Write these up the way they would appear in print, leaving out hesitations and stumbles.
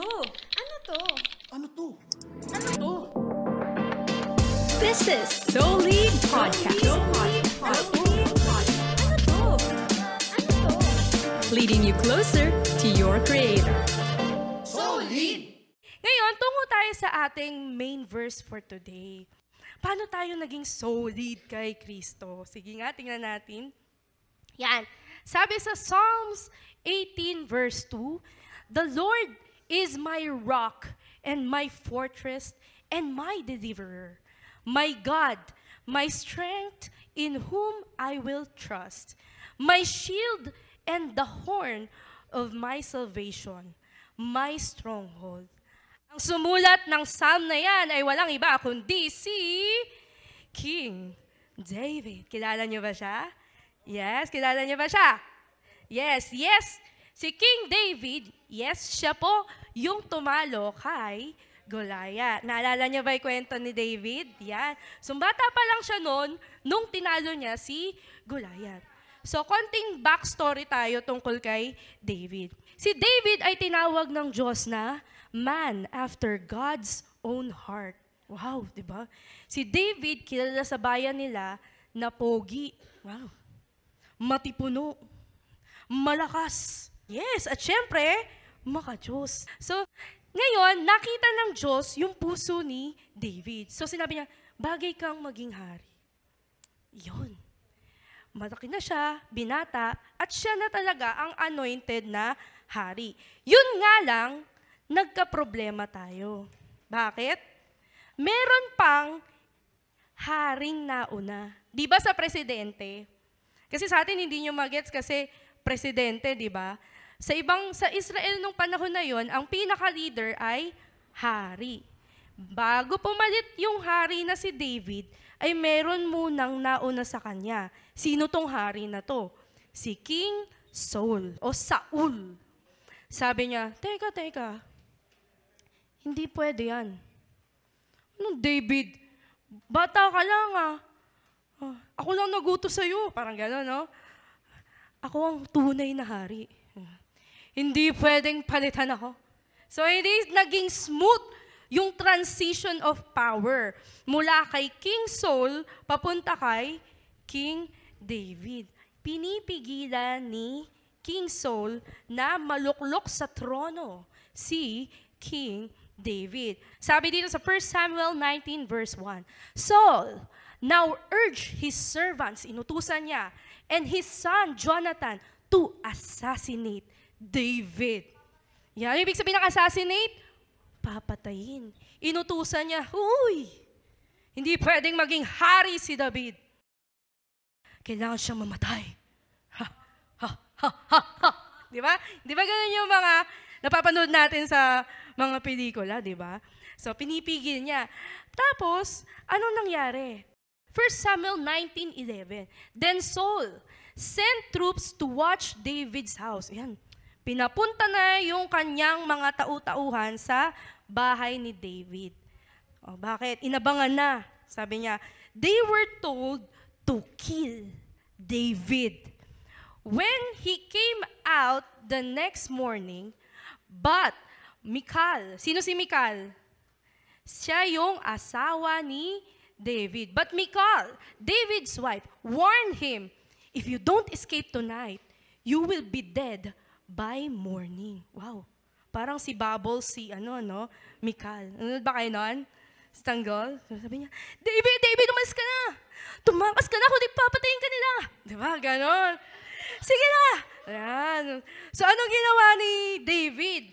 to? Ano to? Ano to? Ano to? This is Solid Podcast. Ano to? Ano to? Leading you closer to your creator. Solid! Ngayon, tungo tayo sa ating main verse for today. Paano tayo naging solid kay Kristo? Sige nga, tingnan natin. Yan. Sabi sa Psalms 18 verse 2, "The Lord is my rock and my fortress and my deliverer, my God, my strength in whom I will trust, my shield and the horn of my salvation, my stronghold." Ang sumulat ng psalm na yan ay walang iba kundi si King David. Kilala niyo ba siya? Yes, kilala niyo ba siya? Yes. Si King David, yes, siya po yung tumalo kay Goliath. Naalala niyo ba yung kwento ni David? Yan. So, bata pa lang siya noon, nung tinalo niya si Goliath. So, konting backstory tayo tungkol kay David. Si David ay tinawag ng Diyos na man after God's own heart. Wow, di ba? Si David, kilala sa bayan nila na pogi. Wow. Matipuno. Malakas. Yes, at syempre, maka-Diyos. So, ngayon, nakita ng Diyos yung puso ni David. So, sinabi niya, bagay kang maging hari. Yun. Malaki na siya, binata, at siya na talaga ang anointed na hari. Yun nga lang, nagka-problema tayo. Bakit? Meron pang haring nauna. Di ba sa presidente? Kasi sa atin hindi nyo magets kasi presidente, di ba? Sa Israel nung panahon na yon, ang pinaka-leader ay hari. Bago pumalit yung hari na si David, ay meron munang nauna sa kanya. Sino tong hari na to? Si King Saul o Saul. Sabi niya, teka, hindi pwede yan. Anong David? Bata ka lang ako lang nagutos sa'yo. Parang gano'n, no? Ako ang tunay na hari. Hindi pwedeng palitan ako. So, hindi naging smooth yung transition of power mula kay King Saul papunta kay King David. Pinipigilan ni King Saul na maluklok sa trono si King David. Sabi dito sa 1 Samuel 19 verse 1, Saul now urged his servants, inutusan niya, and his son Jonathan to assassinate David. Yan, ibig sabihin ng assassinate, papatayin. Inutusan niya, hindi pwedeng maging hari si David. Kailangan siyang mamatay. Di ba? Di ba ganun yung mga napapanood natin sa mga pelikula, di ba? So, pinipigil niya. Tapos, anong nangyari? 1 Samuel 19:11. Then Saul sent troops to watch David's house. Yan. Pinapunta na yung kanyang mga tau-tauhan sa bahay ni David. O, bakit? Inabangan na. Sabi niya, they were told to kill David. When he came out the next morning, but Michal, sino si Michal? Siya yung asawa ni David. But Michal, David's wife, warned him, if you don't escape tonight, you will be dead by morning. Wow. Parang si Bubbles, Michal. Ano ba kayo nun? Si Tanggol? Sabi niya, David, umalis ka na. Tumakas ka na, kundi papatayin ka nila. Diba? Ganon. Sige na. Ayan. So, anong ginawa ni David?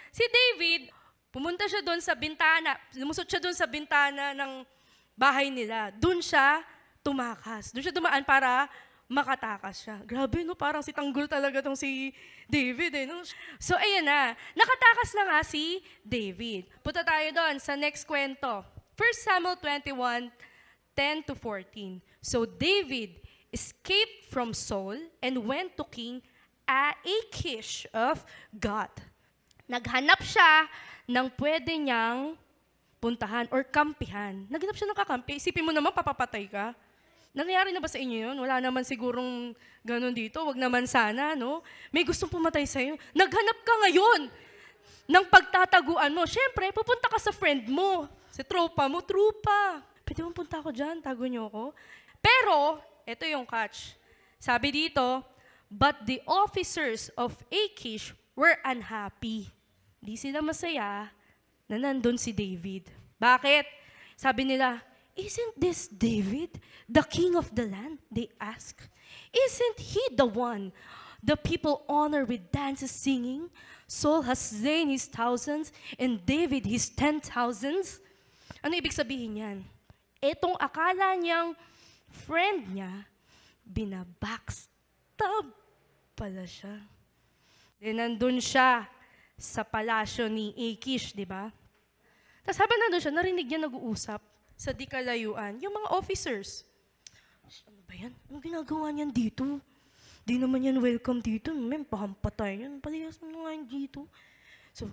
Si David, pumunta siya doon sa bintana, lumusot siya doon sa bintana ng bahay nila. Doon siya tumakas. Doon siya dumaan para makatakas siya. Grabe, no? Parang si Tanggol talaga tong si David, no? So, ayan na. Nakatakas na nga si David. Punta tayo doon sa next kwento. 1 Samuel 21, 10-14. So, David escaped from Saul and went to King Achish of Gath. Naghanap siya ng pwede niyang puntahan or kampihan. Naghanap siya ng kakampi. Isipin mo naman, papapatay ka. Nangyari na ba sa inyo yun? Wala naman sigurong ganun dito. Wag naman sana, no? May gustong pumatay sa'yo. Naghanap ka ngayon ng pagtataguan mo? Siyempre, pupunta ka sa friend mo, sa tropa mo, trupa. Pwede mo punta ako dyan, tago niyo ako. Pero, ito yung catch. Sabi dito, but the officers of Achish were unhappy. Di sila masaya na nandun si David. Bakit? Sabi nila, isn't this David, the king of the land? They ask. Isn't he the one the people honor with dances singing? Saul has slain his thousands and David his 10,000s. Ano ibig sabihin yan? Etong akala niyang friend niya, binabackstab pala siya. Then nandun siya sa palasyo ni Achish, di ba? Tapos habang nandun siya, narinig niya nag-uusap sa di kalayuan, yung mga officers. Ano ba yan? Anong ginagawa niyan dito? Di naman yan welcome dito. May pahampatay yan. Palihas mo nga yan dito. So,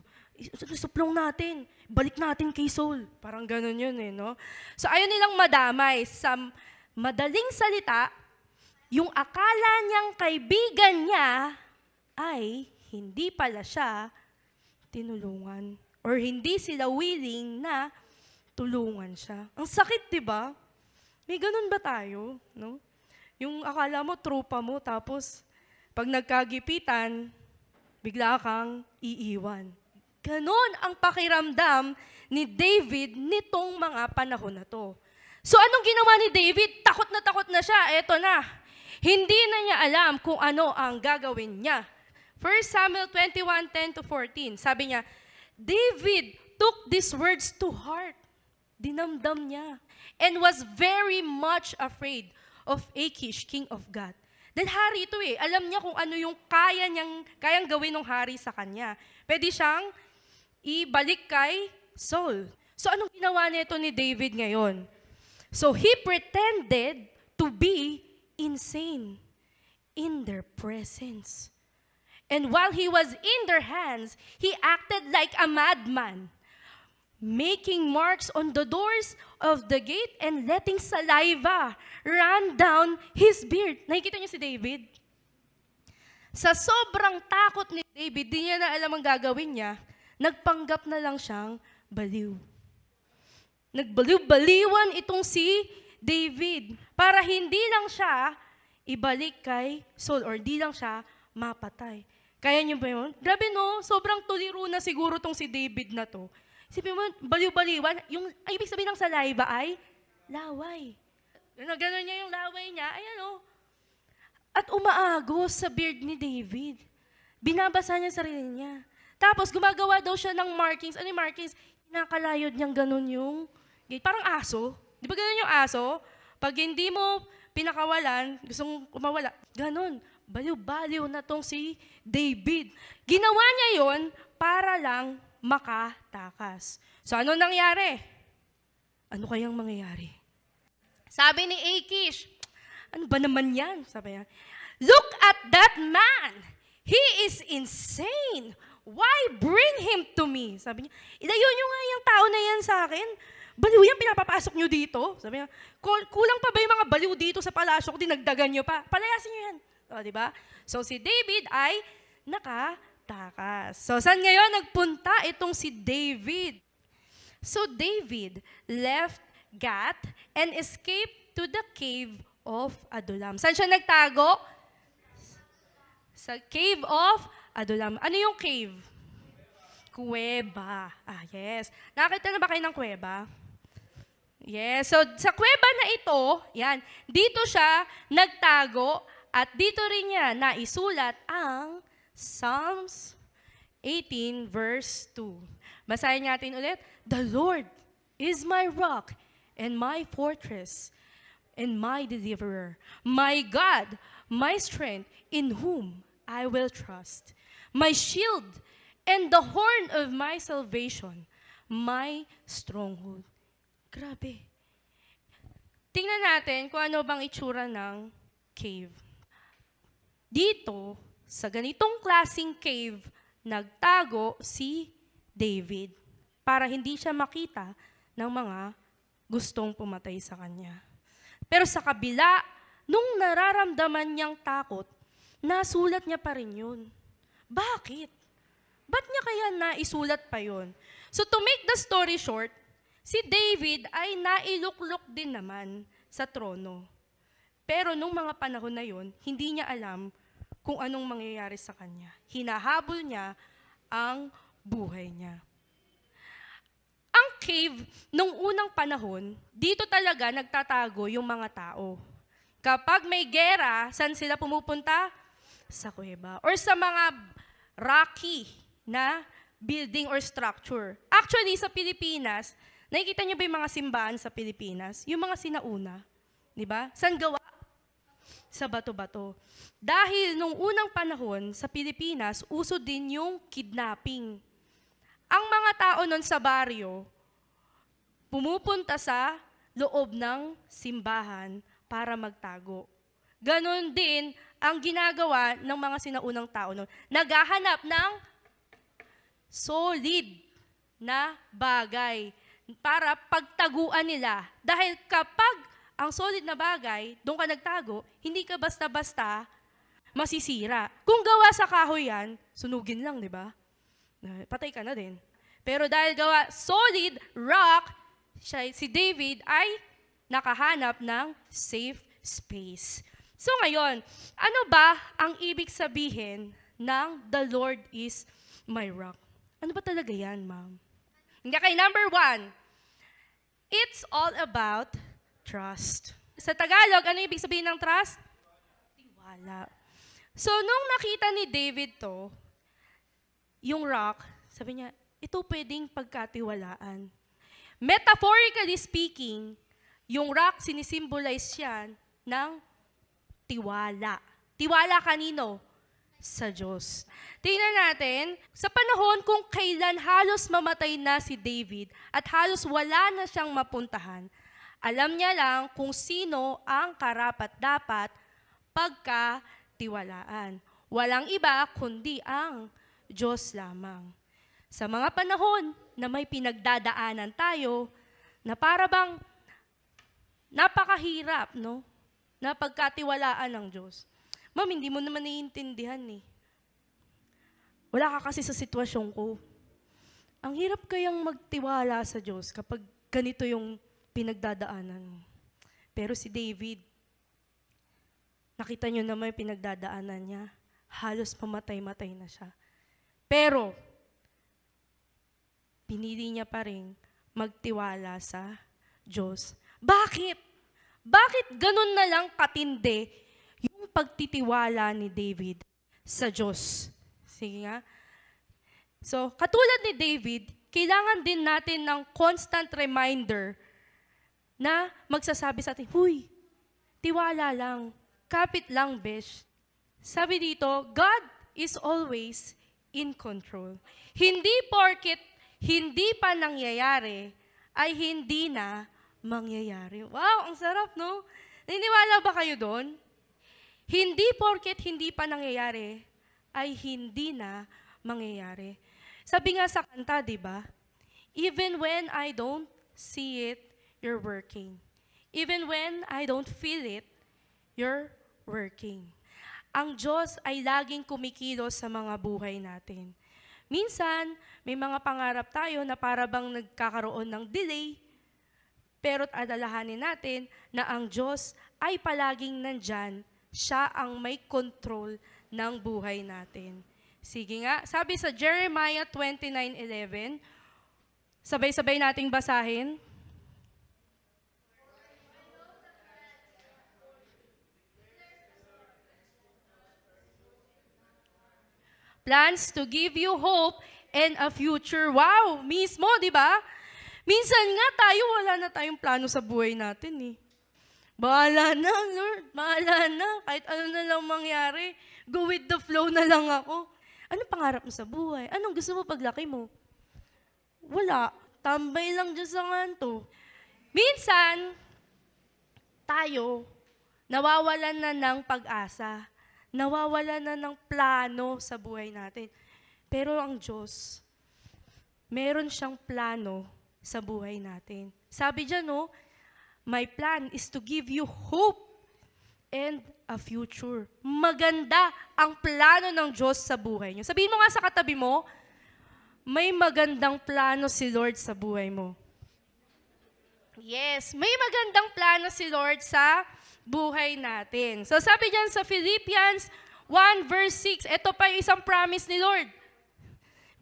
suplong natin. Balik natin kay Saul. Parang ganun yun eh, no? So, ayaw nilang madamay. Sa madaling salita, yung akala niyang kaibigan niya ay hindi pala siya tinulungan. Or hindi sila willing na tulungan siya. Ang sakit, di ba? May ganun ba tayo? No? Yung akala mo, tropa mo, tapos pag nagkagipitan, bigla kang iiwan. Ganon ang pakiramdam ni David nitong mga panahon na to. So anong ginawa ni David? Takot na siya. Eto na. Hindi na niya alam kung ano ang gagawin niya. 1 Samuel 21:10-14, sabi niya, David took these words to heart. Dinamdam niya. And was very much afraid of Achish, king of Gath. Dahil hari ito eh. Alam niya kung ano yung kayang gawin ng hari sa kanya. Pwede siyang ibalik kay Saul. So anong ginawa nito ni David ngayon? So he pretended to be insane in their presence. And while he was in their hands, he acted like a madman, making marks on the doors of the gate and letting saliva run down his beard. Nakikita niyo si David? Sa sobrang takot ni David, di niya na alam ang gagawin niya, nagpanggap na lang siyang baliw. Nagbaliw-baliwan itong si David para hindi lang siya ibalik kay Saul or di lang siya mapatay. Kaya niyo ba yun? Grabe no, sobrang tuliro na siguro tong si David na to. Isipin mo, baliw-baliwan, yung ibig sabihin ng saliva ay laway. Gano'n niya yung laway niya, ayan o. At umaagos sa beard ni David. Binabasa niya sarili niya. Tapos gumagawa daw siya ng markings. Ano yung markings? Kinakalayod niyang gano'n yung gate. Parang aso. Di ba gano'n yung aso? Pag hindi mo pinakawalan, gustong kumawala, gano'n. Baliw-baliw na tong si David. Ginawa niya yon para lang makatakas. So ano nangyari? Ano kayang mangyayari? Sabi ni Achish, ano ba naman yan? Sabi niya, look at that man. He is insane. Why bring him to me? Sabi niya, ilayo niyo nga yung tao na yan sa akin. Baliw yan, pinapapasok niyo dito. Sabi niya, kulang pa ba yung mga baliw dito sa palasyo ko, dinagdagan niyo pa? Palayasin niyo yan. O, diba? So, si David ay nakatakas. So, saan ngayon nagpunta itong si David? So, David left Gath and escaped to the cave of Adullam. Saan siya nagtago? Sa cave of Adullam. Ano yung cave? Kuweba. Ah, yes. Nakakita na ba kayo ng kuweba? Yes. So, sa kuweba na ito, yan, dito siya nagtago. At dito rin niya naisulat ang Psalms 18 verse 2. Basahin natin ulit. The Lord is my rock and my fortress and my deliverer. My God, my strength, in whom I will trust. My shield and the horn of my salvation. My stronghold. Grabe. Tingnan natin kung ano bang itsura ng cave. Dito, sa ganitong klaseng cave, nagtago si David para hindi siya makita ng mga gustong pumatay sa kanya. Pero sa kabila, nung nararamdaman niyang takot, nasulat niya pa rin yun. Bakit? Ba't niya kaya naisulat pa yon? So to make the story short, si David ay nailuklok din naman sa trono. Pero nung mga panahon na yon, hindi niya alam kung anong mangyayari sa kanya. Hinahabol niya ang buhay niya. Ang cave, nung unang panahon, dito talaga nagtatago yung mga tao. Kapag may gera, saan sila pumupunta? Sa kuweba. Or sa mga rocky na building or structure. Actually, sa Pilipinas, nakikita niyo ba yung mga simbahan sa Pilipinas? Yung mga sinauna. Di ba? Saan gawa? Sa bato-bato. Dahil nung unang panahon, sa Pilipinas, uso din yung kidnapping. Ang mga tao nun sa baryo, pumupunta sa loob ng simbahan para magtago. Ganon din ang ginagawa ng mga sinaunang tao nun. Naghahanap ng solid na bagay para pagtaguan nila. Dahil kapag ang solid na bagay, doon ka nagtago, hindi ka basta-basta masisira. Kung gawa sa kahoy yan, sunugin lang, di ba? Patay ka na din. Pero dahil gawa solid rock, si David ay nakahanap ng safe space. So ngayon, ano ba ang ibig sabihin ng the Lord is my rock? Ano ba talaga yan, ma'am? Okay, number 1, it's all about trust. Sa Tagalog, ano ibig sabihin ng trust? Tiwala. So, nung nakita ni David to, yung rock, sabi niya, ito pwedeng pagkatiwalaan. Metaphorically speaking, yung rock sinisimbolize siya ng tiwala. Tiwala kanino? Sa Diyos. Tingnan natin, sa panahon kung kailan halos mamatay na si David at halos wala na siyang mapuntahan, alam niya lang kung sino ang karapat-dapat pagkatiwalaan. Walang iba kundi ang Diyos lamang. Sa mga panahon na may pinagdadaanan tayo, na para bang napakahirap, no? Na pagkatiwalaan ng Diyos. Ma'am, hindi mo naman naiintindihan eh. Wala ka kasi sa sitwasyon ko. Ang hirap kayang magtiwala sa Diyos kapag ganito yung pinagdadaanan mo. Pero si David, nakita niyo naman yung pinagdadaanan niya. Halos pamatay-matay na siya. Pero, pinili niya pa rin magtiwala sa Diyos. Bakit? Bakit ganun na lang katindi yung pagtitiwala ni David sa Diyos? Sige nga. So, katulad ni David, kailangan din natin ng constant reminder na magsasabi sa atin, huy, tiwala lang, kapit lang, besh. Sabi dito, God is always in control. Hindi porket hindi pa nangyayari, ay hindi na mangyayari. Wow, ang sarap, no? Niniwala ba kayo doon? Hindi porket hindi pa nangyayari, ay hindi na mangyayari. Sabi nga sa kanta, di ba? Even when I don't see it, you're working. Even when I don't feel it, you're working. Ang Diyos ay laging kumikilos sa mga buhay natin. Minsan, may mga pangarap tayo na para bang nagkakaroon ng delay, pero alalahanin natin na ang Diyos ay palaging nandyan. Siya ang may control ng buhay natin. Sige nga, sabi sa Jeremiah 29:11, sabay-sabay nating basahin. Plans to give you hope and a future. Wow, mismo, di ba? Minsan nga tayo, wala na tayong plano sa buhay natin eh. Bahala na, Lord. Bahala na. Kahit ano na lang mangyari, go with the flow na lang ako. Anong pangarap mo sa buhay? Anong gusto mo paglaki mo? Wala. Tambay lang dyan sa nganto. Minsan, tayo, nawawalan na ng pag-asa. Nawawalan na ng plano sa buhay natin. Pero ang Diyos, meron siyang plano sa buhay natin. Sabi dyan, no, my plan is to give you hope and a future. Maganda ang plano ng Diyos sa buhay niyo. Sabihin mo nga sa katabi mo, may magandang plano si Lord sa buhay mo. Yes, may magandang plano si Lord sa buhay natin. So sabi diyan sa Philippians 1 verse 6, ito pa yung isang promise ni Lord.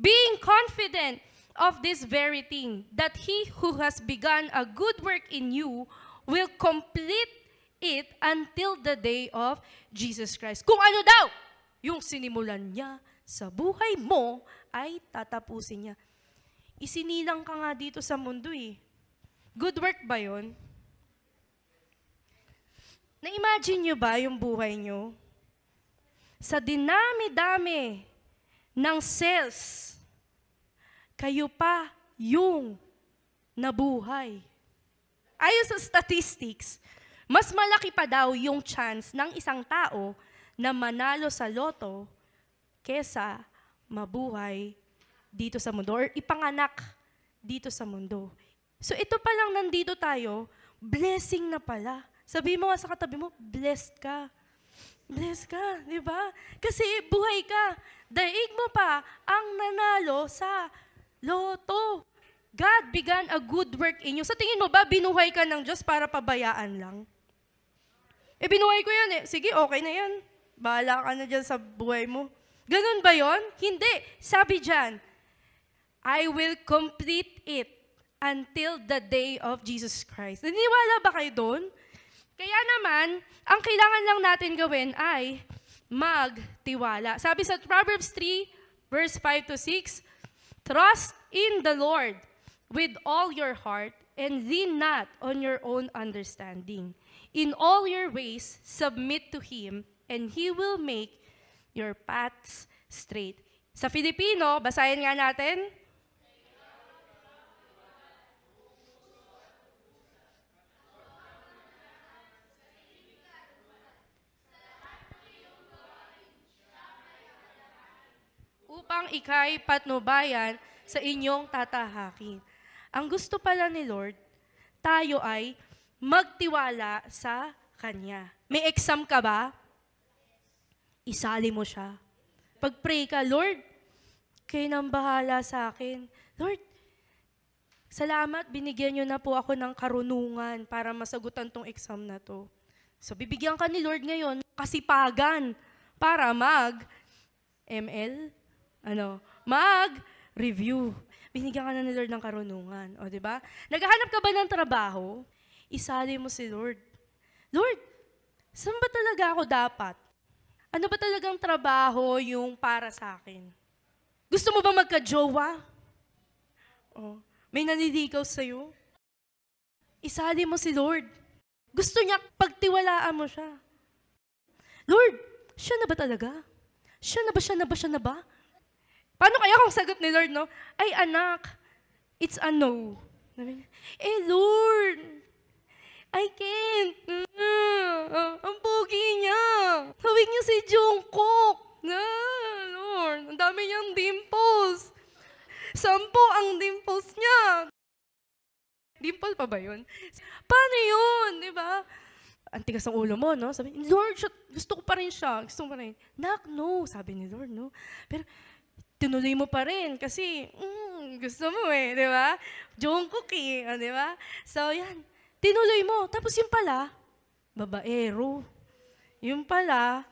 Being confident of this very thing, that He who has begun a good work in you will complete it until the day of Jesus Christ. Kung ano daw yung sinimulan niya sa buhay mo, ay tatapusin niya. Isinilang ka nga dito sa mundo eh. Good work ba yun? Na-imagine nyo ba yung buhay nyo? Sa dinami-dami ng cells, kayo pa yung nabuhay. Ayon sa statistics, mas malaki pa daw yung chance ng isang tao na manalo sa loto kesa mabuhay dito sa mundo or ipanganak dito sa mundo. So ito pa lang nandito tayo, blessing na pala. Sabihin mo nga sa katabi mo, blessed ka. Blessed ka, di ba? Kasi buhay ka. Daig mo pa ang nanalo sa loto. God began a good work in you. Sa tingin mo ba, binuhay ka ng Diyos para pabayaan lang? Binuhay ko yan eh. Sige, okay na yan. Bahala ka na dyan sa buhay mo. Ganun ba yon? Hindi. Sabi dyan, I will complete it until the day of Jesus Christ. Naniniwala ba kayo doon? Kaya naman, ang kailangan lang natin gawin ay magtiwala. Sabi sa Proverbs 3, verse 5 to 6, trust in the Lord with all your heart and lean not on your own understanding. In all your ways, submit to Him, and He will make your paths straight. Sa Filipino, basahin nga natin. Upang ika'y patnubayan sa inyong tatahakin. Ang gusto pala ni Lord, tayo ay magtiwala sa Kanya. May exam ka ba? Isali mo siya. Pag-pray ka, Lord, kayo nang bahala sa akin. Lord, salamat, binigyan niyo na po ako ng karunungan para masagutan tong exam na to. So, bibigyan ka ni Lord ngayon, kasipagan para mag-review. Binigyan ka na ni Lord ng karunungan. O, di ba? Naghahanap ka ba ng trabaho? Isali mo si Lord. Lord, saan ba talaga ako dapat? Ano ba talagang trabaho yung para sa akin? Gusto mo ba magka-jowa? Oh, may naniligaw sa'yo? Isali mo si Lord. Gusto niya, pagtiwalaan mo siya. Lord, siya na ba talaga? Siya na ba? Paano kaya kung sagot ni Lord, no? Ay, anak, it's a no. Lord, I can't. Ang pogi niya. Hawig niya si Jungkook. Lord, ang dami niyang dimples. 10 ang dimples niya. Dimple pa ba yun? Paano yun, di ba? Ang tigas ng ulo mo, no? Sabi, Lord, gusto ko pa rin siya. Gusto ko pa rin. Nak, no. Sabi ni Lord, no? Pero, tinuloy mo pa rin kasi, gusto mo eh, di ba? Jungkook eh, di ba? So, yan. Tinuloy mo. Tapos yung pala, babaero. Yung pala,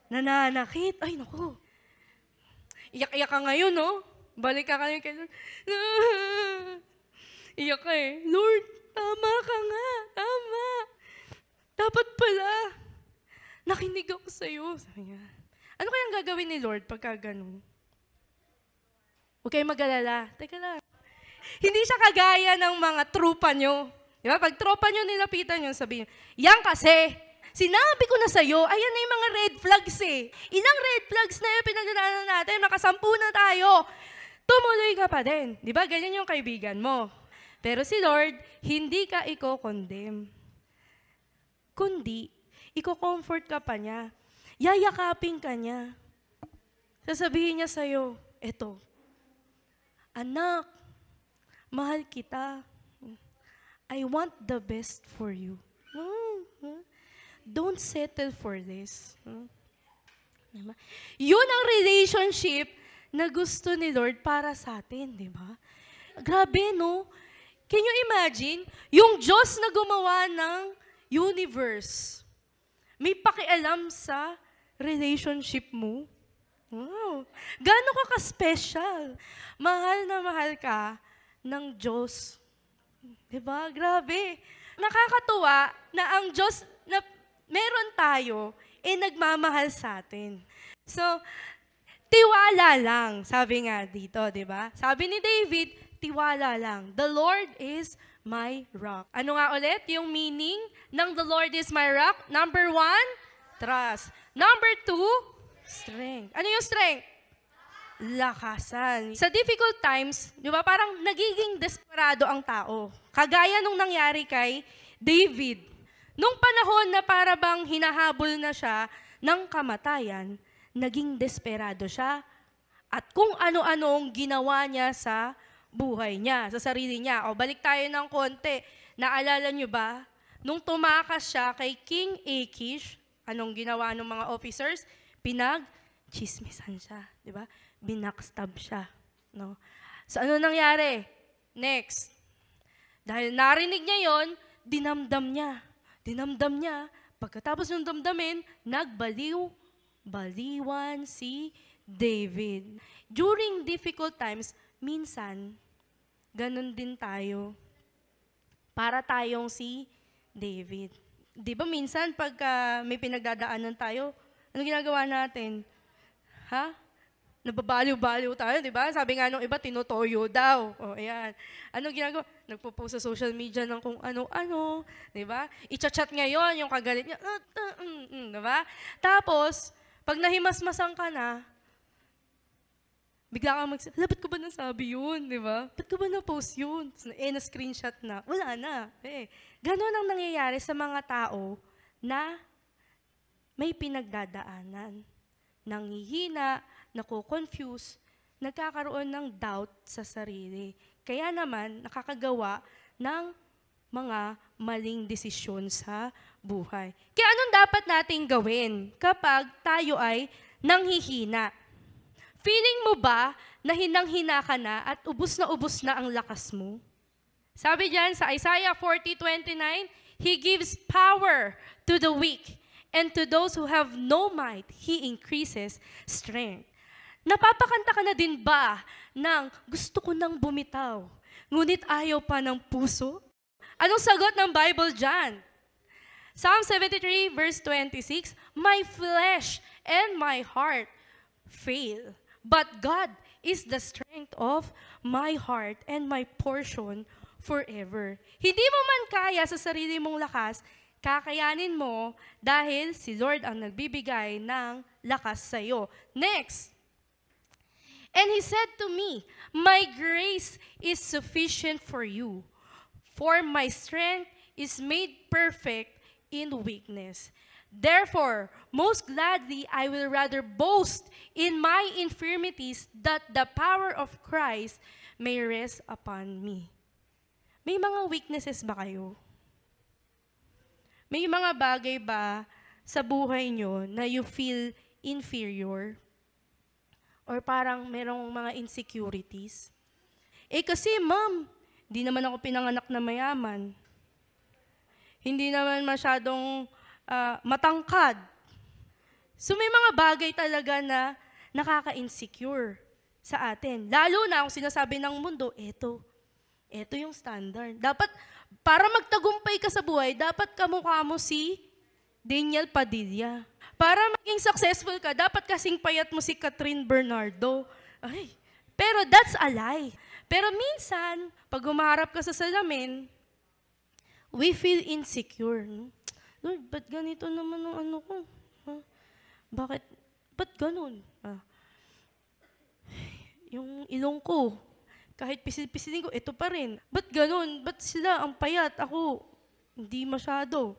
nananakit. Ay, naku. Iyak-iyak ka ngayon, no? Balik ka ngayon kay Lord. Iyak ka eh. Lord, tama ka nga. Tama. Dapat pala. Nakinig ako sa'yo. Sabi niya. Ano kayang gagawin ni Lord pagka ganun? Huwag kayong mag-alala. Teka lang. Hindi siya kagaya ng mga trupa nyo. Di ba? Pag tropa nyo nilapitan nyo, sabihin, yan kasi, sinabi ko na sa'yo, ayan na yung mga red flags eh. Ilang red flags na yung pinagdadaanan natin, nakasampu na tayo. Tumuloy ka pa din. Di ba? Ganyan yung kaibigan mo. Pero si Lord, hindi ka i-condemn. Kundi, i-comfort ka pa niya. Yayakapin ka niya. Sasabihin niya sa'yo, eto, anak, mahal kita. I want the best for you. Don't settle for this. Diba? Yun ang relationship na gusto ni Lord para sa atin, di ba? Grabe, no? Can you imagine? Yung Diyos na gumawa ng universe, may pakialam sa relationship mo. Wow. Gaano ka ka-special? Mahal na mahal ka ng Diyos. Diba? Grabe. Nakakatuwa na ang Diyos na meron tayo, nagmamahal sa atin. So, tiwala lang, sabi nga dito, diba? Sabi ni David, tiwala lang. The Lord is my rock. Ano nga ulit yung meaning ng the Lord is my rock? Number 1, trust. Number 2, strength. Ano yung strength? Lakasan. Sa difficult times, di ba, parang nagiging desperado ang tao. Kagaya nung nangyari kay David. Nung panahon na para bang hinahabol na siya ng kamatayan, naging desperado siya. At kung ano-anong ginawa niya sa buhay niya, sa sarili niya. O balik tayo ng konti. Naalala niyo ba? Nung tumakas siya kay King Achish, anong ginawa ng mga officers? Pinag-chismisan siya, di ba? Binackstab siya, no? So ano nangyari? Next. Dahil narinig niya 'yon, dinamdam niya. Dinamdam niya. Pagkatapos ng damdamin, nagbaliw-baliwan si David. During difficult times, minsan, ganun din tayo. Para tayong si David. Di ba minsan, pagka may pinagdadaanan tayo, ano ginagawa natin? Ha? Nababaliw-baliw tayo, di ba? Sabi nga nung iba, tinutoyo daw. O, ayan. Ano ginagawa? Nagpo-post sa social media ng kung ano-ano, di ba? I-chat ngayon yung kagalit niya. Di ba? Tapos, pag nahimasmasan ka na, bigla kang ba't ko ba nasabi yun, di ba? Ba't ko ba na-post yun? Na-screenshot na. Wala na. Ganon ang nangyayari sa mga tao na may pinagdadaanan, nanghihina, nako-confuse, nagkakaroon ng doubt sa sarili. Kaya naman, nakakagawa ng mga maling desisyon sa buhay. Kaya anong dapat nating gawin kapag tayo ay nanghihina? Feeling mo ba na hinang-hina ka na at ubus na ang lakas mo? Sabi diyan sa Isaiah 40:29, He gives power to the weak, and to those who have no might, He increases strength. Napapakanta ka na din ba ng gusto ko nang bumitaw, ngunit ayaw pa ng puso? Anong sagot ng Bible dyan? Psalm 73 verse 26, My flesh and my heart fail, but God is the strength of my heart and my portion forever. Hindi mo man kaya sa sarili mong lakas, kakayanin mo dahil si Lord ang nagbibigay ng lakas sa iyo. Next. And He said to me, My grace is sufficient for you, for my strength is made perfect in weakness. Therefore, most gladly I will rather boast in my infirmities, that the power of Christ may rest upon me. May mga weaknesses ba kayo? May mga bagay ba sa buhay nyo na you feel inferior? Or parang merong mga insecurities? Kasi ma'am, hindi naman ako pinanganak na mayaman. Hindi naman masyadong matangkad. So may mga bagay talaga na nakaka-insecure sa atin. Lalo na kung sinasabi ng mundo, eto yung standard. Dapat, para magtagumpay ka sa buhay, dapat kamukha mo si Daniel Padilla. Para maging successful ka, dapat kasing payat mo si Catherine Bernardo. Pero that's a lie. Pero minsan, pag humaharap ka sa salamin, we feel insecure. Lord, ba't ganito naman ang ano ko? Bakit? Ba't ganun? Yung ilong ko, kahit pisil-pisilin ko, ito pa rin. Ba't ganun? Ba't sila ang payat? Ako, hindi masyado.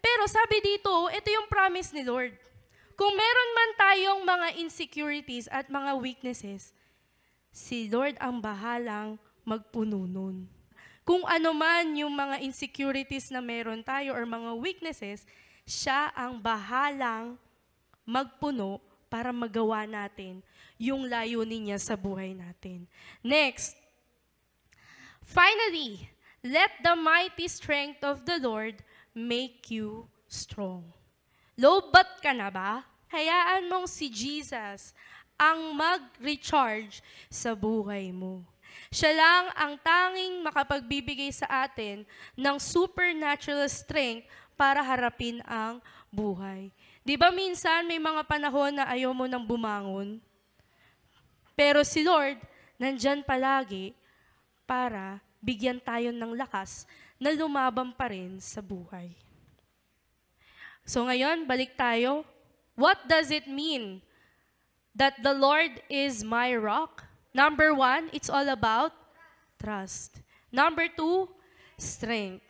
Pero sabi dito, ito yung promise ni Lord. Kung meron man tayong mga insecurities at mga weaknesses, si Lord ang bahalang magpuno nun. Kung ano man yung mga insecurities na meron tayo or mga weaknesses, siya ang bahalang magpuno para magawa natin yung layunin niya sa buhay natin. Next, finally, let the mighty strength of the Lord make you strong. Lobat ka na ba? Hayaan mong si Jesus ang mag-recharge sa buhay mo. Siya lang ang tanging makapagbibigay sa atin ng supernatural strength para harapin ang buhay. Di ba minsan may mga panahon na ayaw mo nang bumangon? Pero si Lord, nandyan palagi para bigyan tayo ng lakas na lumaban pa rin sa buhay. So ngayon, balik tayo. What does it mean that the Lord is my rock? Number 1, it's all about trust. Number 2, strength.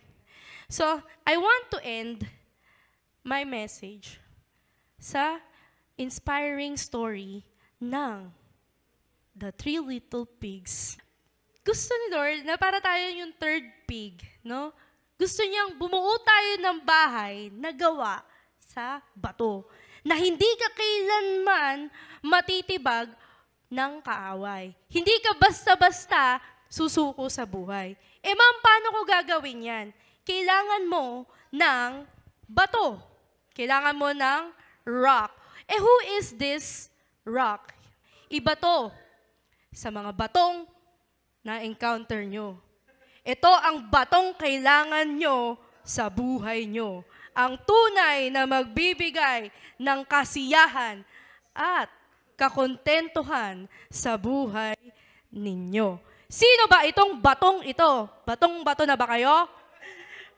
So, I want to end my message sa inspiring story ng The Three Little Pigs. Gusto ni Lord na para tayo yung third pig, no? Gusto niyang bumuo tayo ng bahay na gawa sa bato, na hindi ka kailanman matitibag ng kaaway. Hindi ka basta-basta susuko sa buhay. Ma'am, paano ko gagawin yan? Kailangan mo ng bato. Kailangan mo ng rock. Who is this rock? Iba to sa mga batong na-encounter nyo. Ito ang batong kailangan nyo sa buhay nyo. Ang tunay na magbibigay ng kasiyahan at kakontentuhan sa buhay ninyo. Sino ba itong batong ito? Batong-bato na ba kayo?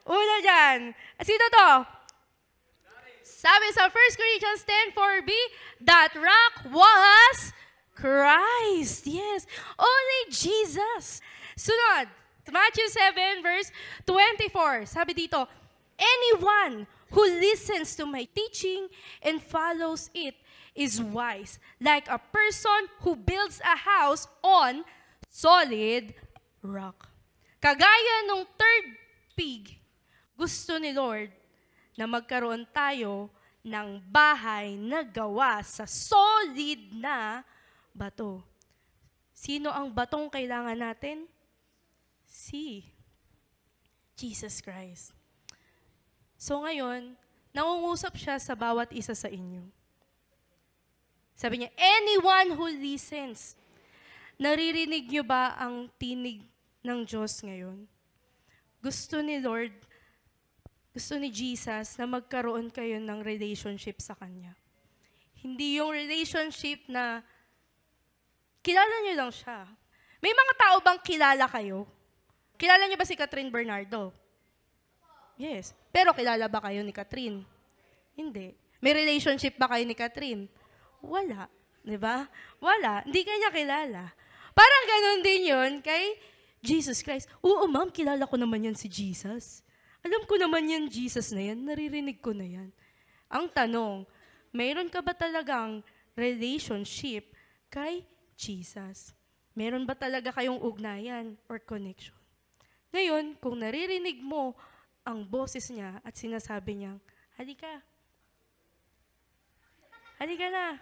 Una dyan. Sino to? Sabi sa 1 Corinthians 10:4b, that rock was Christ. Yes. Only Jesus. Sunod. Matthew 7 verse 24. Sabi dito, anyone who listens to my teaching and follows it is wise, like a person who builds a house on solid rock. Kagaya nung third pig, gusto ni Lord na magkaroon tayo ng bahay na gawa sa solid na bato. Sino ang batong kailangan natin? Si Jesus Christ. So ngayon, nangungusap siya sa bawat isa sa inyo. Sabi niya, anyone who listens. Naririnig niyo ba ang tinig ng Diyos ngayon? Gusto ni Lord, gusto ni Jesus na magkaroon kayo ng relationship sa Kanya. Hindi yung relationship na kilala niyo lang siya. May mga tao bang kilala kayo? Kilala niyo ba si Catherine Bernardo? Yes. Pero kilala ba kayo ni Catherine? Hindi. May relationship ba kayo ni Catherine? Wala. Diba? Wala. Hindi kanya kilala. Parang ganun din yun kay Jesus Christ. Oo, ma'am, kilala ko naman yan si Jesus. Alam ko naman yan, Jesus na yan. Naririnig ko na yan. Ang tanong, mayroon ka ba talagang relationship kay Jesus? Meron ba talaga kayong ugnayan or connection? Ngayon, kung naririnig mo ang boses niya at sinasabi niyang, halika. Halika na.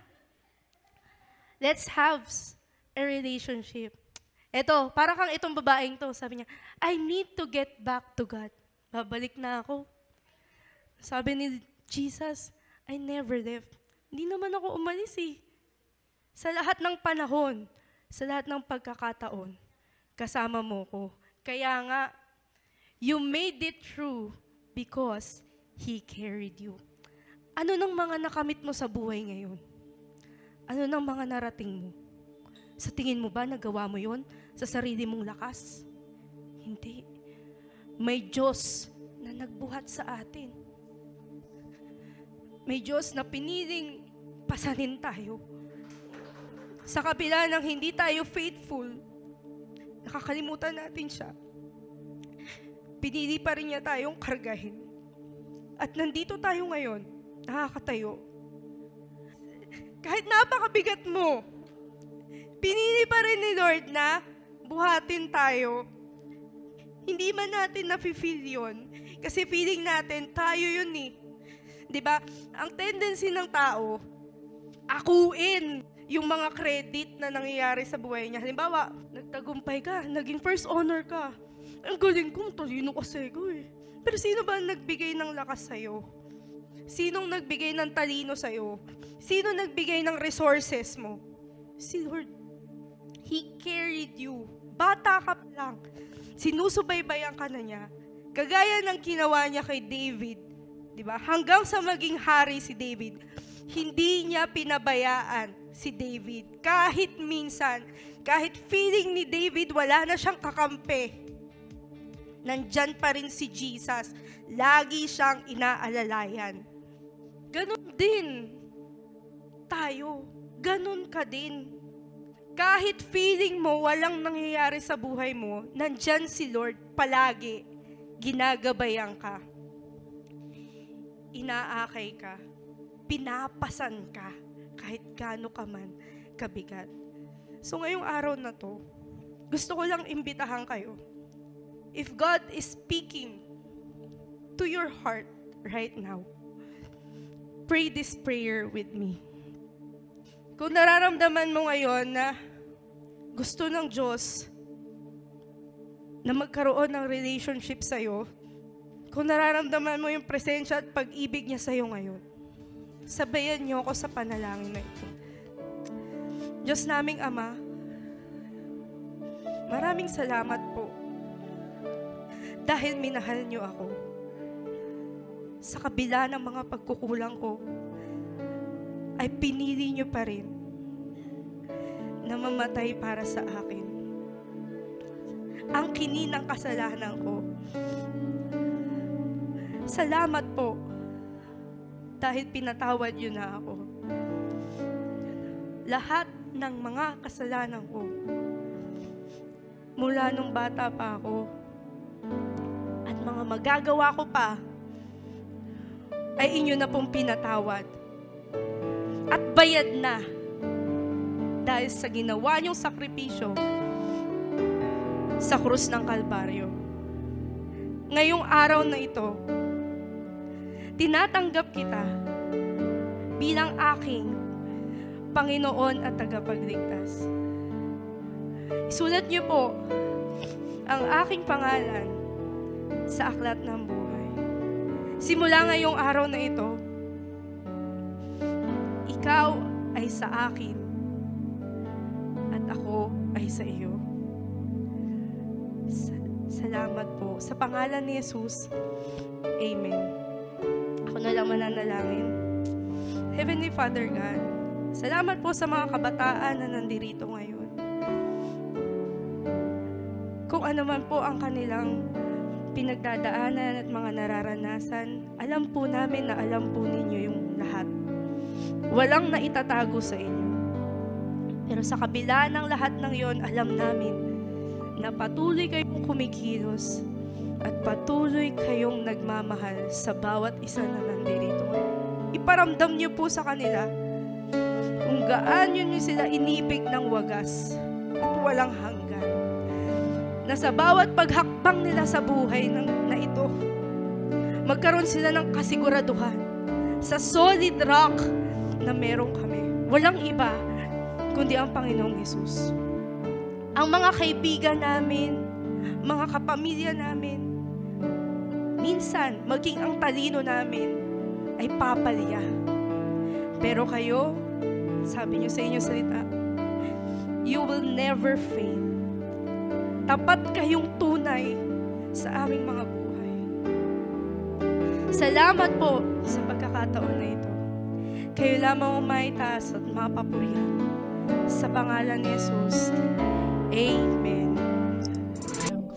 Let's have a relationship. Eto, para kang itong babaeng to, sabi niya, I need to get back to God. Babalik na ako. Sabi ni Jesus, I never left. Hindi naman ako umalis eh. Sa lahat ng panahon, sa lahat ng pagkakataon, kasama mo ko. Kaya nga, you made it through because He carried you. Ano nang mga nakamit mo sa buhay ngayon? Ano nang mga narating mo? Sa tingin mo ba nagawa mo yon sa sarili mong lakas? Hindi. May Diyos na nagbuhat sa atin. May Diyos na piniling pasanin tayo. Sa kabila ng hindi tayo faithful, nakakalimutan natin siya. Pinili pa rin niya tayong kargahin. At nandito tayo ngayon, nakakatayo. Kahit napakabigat mo, pinili pa rin ni Lord na buhatin tayo. Hindi man natin nafe-feel yun. Kasi feeling natin, tayo yun eh. Diba? Ang tendency ng tao, akuin yung mga credit na nangyayari sa buhay niya. Halimbawa, nagtagumpay ka, naging first honor ka. Ang galing ko, talino kasi ko eh. Pero sino ba nagbigay ng lakas sa'yo? Sinong nagbigay ng talino sa'yo? Sino nagbigay ng resources mo? Si Lord. He carried you. Bata ka pa lang. Sinusubaybayan ka na niya. Kagaya ng ginawa niya kay David. Diba? Hanggang sa maging hari si David, hindi niya pinabayaan si David. Kahit minsan, kahit feeling ni David wala na siyang kakampi, nandyan pa rin si Jesus. Lagi siyang inaalalayan. Ganon din tayo. Ganon ka din. Kahit feeling mo walang nangyayari sa buhay mo, nandyan si Lord palagi. Ginagabayan ka. Inaakay ka. Pinapasan ka. Kahit gaano ka man kabigat. So ngayong araw na to, gusto ko lang imbitahan kayo. If God is speaking to your heart right now, pray this prayer with me. Kung nararamdaman mo ngayon na gusto ng Diyos na magkaroon ng relationship sa'yo, kung nararamdaman mo yung presensya at pag-ibig niya sa'yo ngayon, sabayan niyo ako sa panalangin na ito. Diyos naming Ama, maraming salamat po dahil minahal niyo ako. Sa kabila ng mga pagkukulang ko, ay pinili niyo pa rin na mamatay para sa akin. Ang kininang kasalanan ko. Salamat po dahil pinatawad niyo na ako. Lahat ng mga kasalanan ko, mula nung bata pa ako, at mga magagawa ko pa, ay inyo na pong pinatawad. At bayad na dahil sa ginawa niyong sakripisyo sa krus ng Kalbaryo. Ngayong araw na ito, tinatanggap kita bilang aking Panginoon at tagapagligtas. Isulat niyo po ang aking pangalan sa aklat ng buhay. Simula ngayong araw na ito, ikaw ay sa akin at ako ay sa iyo. Salamat po. Sa pangalan ni Jesus, Amen. Ako na lang mananalangin. Heavenly Father God, salamat po sa mga kabataan na nandirito ngayon. Kung ano man po ang kanilang pinagdadaanan at mga nararanasan, alam po namin na alam po ninyo yung lahat. Walang naitatago sa inyo. Pero sa kabila ng lahat ng yon, alam namin na patuloy kayong kumikilos at patuloy kayong nagmamahal sa bawat isa na nandirito. Iparamdam niyo po sa kanila kung gaano niyo sila inibig ng wagas at walang hanggan. Na sa bawat paghakbang nila sa buhay na ito, magkaroon sila ng kasiguraduhan sa solid rock na meron kami. Walang iba kundi ang Panginoong Hesus. Ang mga kaibigan namin, mga kapamilya namin, minsan maging ang talino namin ay papalya. Pero kayo, sabi niyo sa inyong salita, you will never fail. Tapat kayong tunay sa aming mga buhay. Salamat po sa pagkakataon na ito. Kayo lamang ang maitaas at mapapurihan. Sa pangalan ni Jesus, Amen.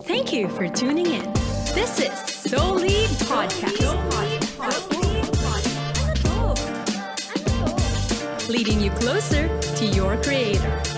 Thank you for tuning in. This is Soul Lead Podcast. Leading you closer to your Creator.